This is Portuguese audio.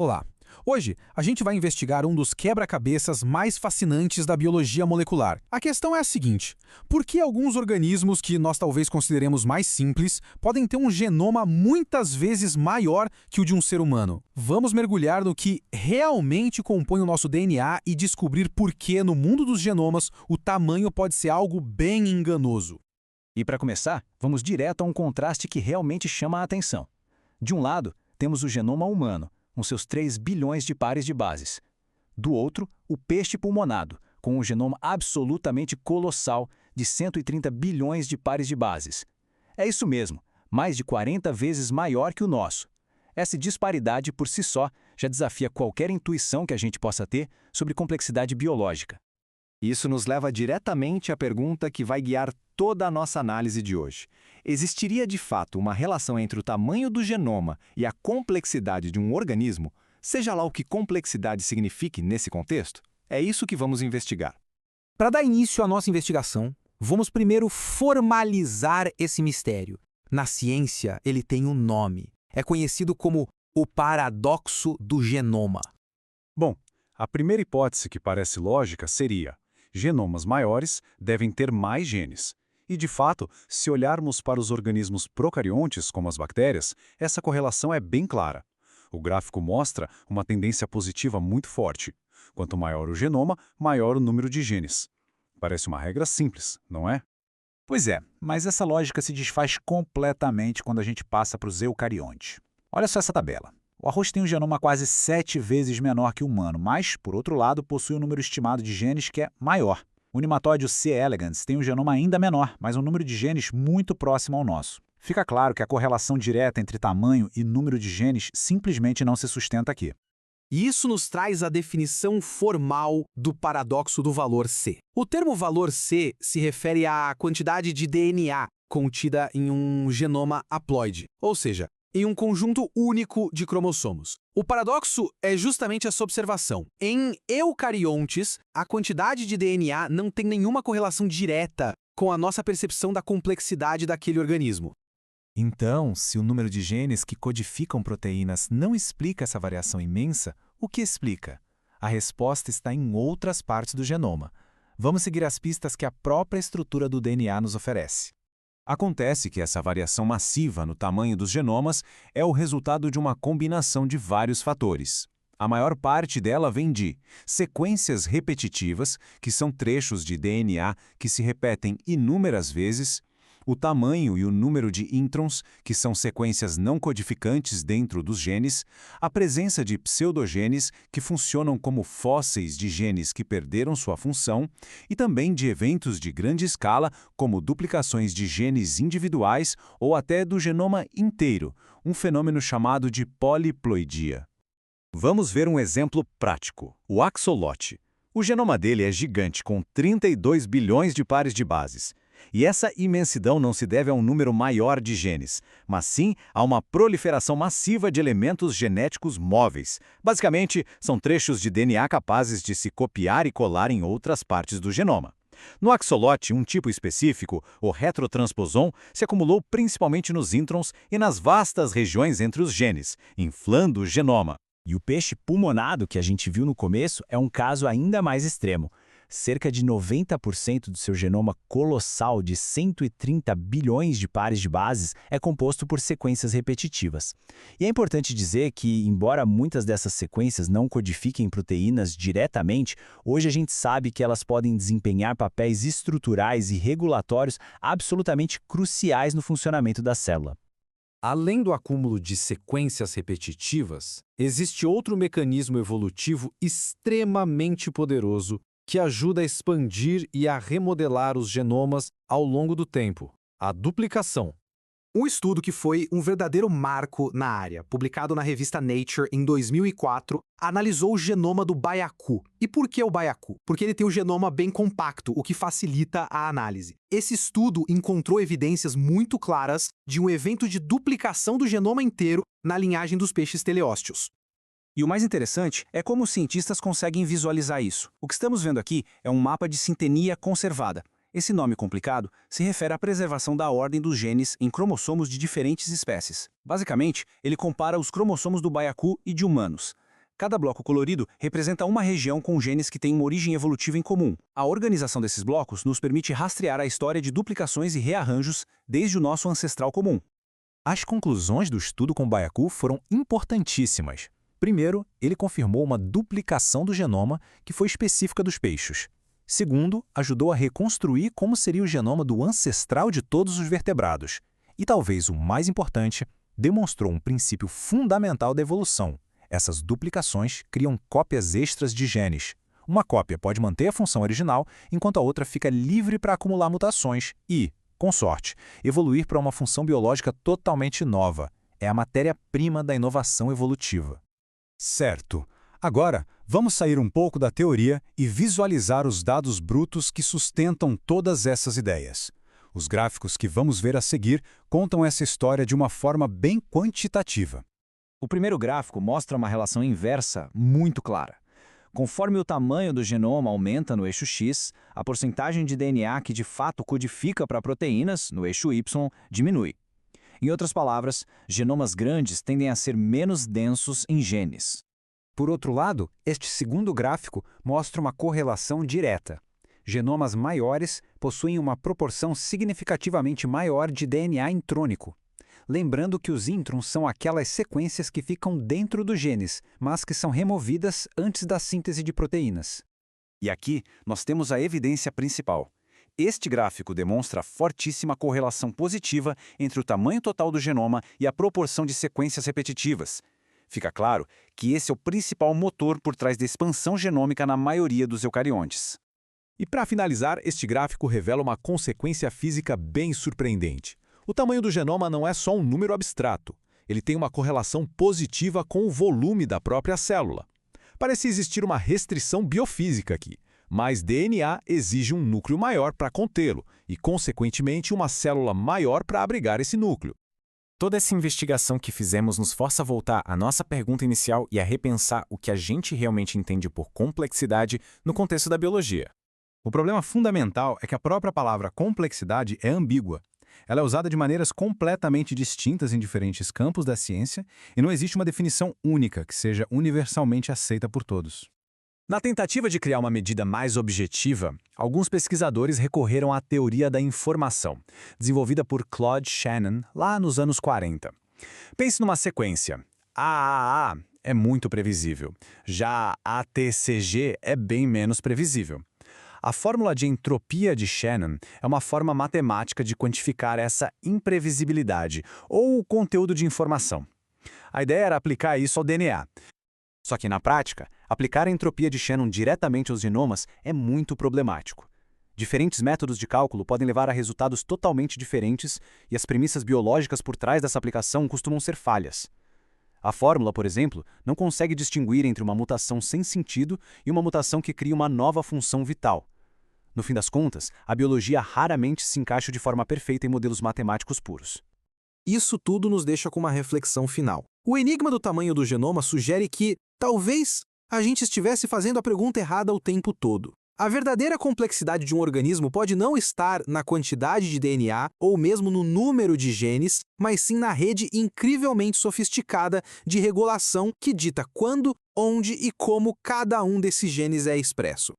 Olá! Hoje, a gente vai investigar um dos quebra-cabeças mais fascinantes da biologia molecular. A questão é a seguinte: por que alguns organismos que nós talvez consideremos mais simples podem ter um genoma muitas vezes maior que o de um ser humano? Vamos mergulhar no que realmente compõe o nosso DNA e descobrir por que, no mundo dos genomas, o tamanho pode ser algo bem enganoso. E para começar, vamos direto a um contraste que realmente chama a atenção. De um lado, temos o genoma humano, com seus 3 bilhões de pares de bases. Do outro, o peixe pulmonado, com um genoma absolutamente colossal de 130 bilhões de pares de bases. É isso mesmo, mais de 40 vezes maior que o nosso. Essa disparidade, por si só, já desafia qualquer intuição que a gente possa ter sobre complexidade biológica. Isso nos leva diretamente à pergunta que vai guiar toda a nossa análise de hoje. Existiria de fato uma relação entre o tamanho do genoma e a complexidade de um organismo, seja lá o que complexidade signifique nesse contexto? É isso que vamos investigar. Para dar início à nossa investigação, vamos primeiro formalizar esse mistério. Na ciência, ele tem um nome. É conhecido como o paradoxo do genoma. Bom, a primeira hipótese que parece lógica seria: genomas maiores devem ter mais genes. E, de fato, se olharmos para os organismos procariontes, como as bactérias, essa correlação é bem clara. O gráfico mostra uma tendência positiva muito forte. Quanto maior o genoma, maior o número de genes. Parece uma regra simples, não é? Pois é, mas essa lógica se desfaz completamente quando a gente passa para os eucariontes. Olha só essa tabela. O arroz tem um genoma quase 7 vezes menor que o humano, mas, por outro lado, possui um número estimado de genes que é maior. O nematóide C. elegans tem um genoma ainda menor, mas um número de genes muito próximo ao nosso. Fica claro que a correlação direta entre tamanho e número de genes simplesmente não se sustenta aqui. E isso nos traz a definição formal do paradoxo do valor C. O termo valor C se refere à quantidade de DNA contida em um genoma haploide, ou seja, em um conjunto único de cromossomos. O paradoxo é justamente essa observação. Em eucariontes, a quantidade de DNA não tem nenhuma correlação direta com a nossa percepção da complexidade daquele organismo. Então, se o número de genes que codificam proteínas não explica essa variação imensa, o que explica? A resposta está em outras partes do genoma. Vamos seguir as pistas que a própria estrutura do DNA nos oferece. Acontece que essa variação massiva no tamanho dos genomas é o resultado de uma combinação de vários fatores. A maior parte dela vem de sequências repetitivas, que são trechos de DNA que se repetem inúmeras vezes, o tamanho e o número de introns, que são sequências não codificantes dentro dos genes, a presença de pseudogenes, que funcionam como fósseis de genes que perderam sua função, e também de eventos de grande escala, como duplicações de genes individuais ou até do genoma inteiro, um fenômeno chamado de poliploidia. Vamos ver um exemplo prático: o axolote. O genoma dele é gigante, com 32 bilhões de pares de bases. E essa imensidão não se deve a um número maior de genes, mas sim a uma proliferação massiva de elementos genéticos móveis. Basicamente, são trechos de DNA capazes de se copiar e colar em outras partes do genoma. No axolote, um tipo específico, o retrotransposon, se acumulou principalmente nos introns e nas vastas regiões entre os genes, inflando o genoma. E o peixe pulmonado que a gente viu no começo é um caso ainda mais extremo. Cerca de 90% do seu genoma colossal de 130 bilhões de pares de bases é composto por sequências repetitivas. E é importante dizer que, embora muitas dessas sequências não codifiquem proteínas diretamente, hoje a gente sabe que elas podem desempenhar papéis estruturais e regulatórios absolutamente cruciais no funcionamento da célula. Além do acúmulo de sequências repetitivas, existe outro mecanismo evolutivo extremamente poderoso que ajuda a expandir e a remodelar os genomas ao longo do tempo: a duplicação. Um estudo que foi um verdadeiro marco na área, publicado na revista Nature em 2004, analisou o genoma do baiacu. E por que o baiacu? Porque ele tem um genoma bem compacto, o que facilita a análise. Esse estudo encontrou evidências muito claras de um evento de duplicação do genoma inteiro na linhagem dos peixes teleósteos. E o mais interessante é como os cientistas conseguem visualizar isso. O que estamos vendo aqui é um mapa de sintenia conservada. Esse nome complicado se refere à preservação da ordem dos genes em cromossomos de diferentes espécies. Basicamente, ele compara os cromossomos do baiacu e de humanos. Cada bloco colorido representa uma região com genes que têm uma origem evolutiva em comum. A organização desses blocos nos permite rastrear a história de duplicações e rearranjos desde o nosso ancestral comum. As conclusões do estudo com Baiacu foram importantíssimas. Primeiro, ele confirmou uma duplicação do genoma que foi específica dos peixes. Segundo, ajudou a reconstruir como seria o genoma do ancestral de todos os vertebrados. E talvez o mais importante, demonstrou um princípio fundamental da evolução. Essas duplicações criam cópias extras de genes. Uma cópia pode manter a função original, enquanto a outra fica livre para acumular mutações e, com sorte, evoluir para uma função biológica totalmente nova. É a matéria-prima da inovação evolutiva. Certo. Agora, vamos sair um pouco da teoria e visualizar os dados brutos que sustentam todas essas ideias. Os gráficos que vamos ver a seguir contam essa história de uma forma bem quantitativa. O primeiro gráfico mostra uma relação inversa muito clara. Conforme o tamanho do genoma aumenta no eixo X, a porcentagem de DNA que de fato codifica para proteínas, no eixo Y, diminui. Em outras palavras, genomas grandes tendem a ser menos densos em genes. Por outro lado, este segundo gráfico mostra uma correlação direta. Genomas maiores possuem uma proporção significativamente maior de DNA intrônico. Lembrando que os introns são aquelas sequências que ficam dentro dos genes, mas que são removidas antes da síntese de proteínas. E aqui nós temos a evidência principal. Este gráfico demonstra a fortíssima correlação positiva entre o tamanho total do genoma e a proporção de sequências repetitivas. Fica claro que esse é o principal motor por trás da expansão genômica na maioria dos eucariontes. E para finalizar, este gráfico revela uma consequência física bem surpreendente. O tamanho do genoma não é só um número abstrato. Ele tem uma correlação positiva com o volume da própria célula. Parece existir uma restrição biofísica aqui, mas DNA exige um núcleo maior para contê-lo e, consequentemente, uma célula maior para abrigar esse núcleo. Toda essa investigação que fizemos nos força a voltar à nossa pergunta inicial e a repensar o que a gente realmente entende por complexidade no contexto da biologia. O problema fundamental é que a própria palavra complexidade é ambígua. Ela é usada de maneiras completamente distintas em diferentes campos da ciência e não existe uma definição única que seja universalmente aceita por todos. Na tentativa de criar uma medida mais objetiva, alguns pesquisadores recorreram à teoria da informação, desenvolvida por Claude Shannon lá nos anos 40. Pense numa sequência. AAA é muito previsível, já ATCG é bem menos previsível. A fórmula de entropia de Shannon é uma forma matemática de quantificar essa imprevisibilidade, ou o conteúdo de informação. A ideia era aplicar isso ao DNA. Só que, na prática, aplicar a entropia de Shannon diretamente aos genomas é muito problemático. Diferentes métodos de cálculo podem levar a resultados totalmente diferentes e as premissas biológicas por trás dessa aplicação costumam ser falhas. A fórmula, por exemplo, não consegue distinguir entre uma mutação sem sentido e uma mutação que cria uma nova função vital. No fim das contas, a biologia raramente se encaixa de forma perfeita em modelos matemáticos puros. Isso tudo nos deixa com uma reflexão final. O enigma do tamanho do genoma sugere que, talvez, a gente estivesse fazendo a pergunta errada o tempo todo. A verdadeira complexidade de um organismo pode não estar na quantidade de DNA ou mesmo no número de genes, mas sim na rede incrivelmente sofisticada de regulação que dita quando, onde e como cada um desses genes é expresso.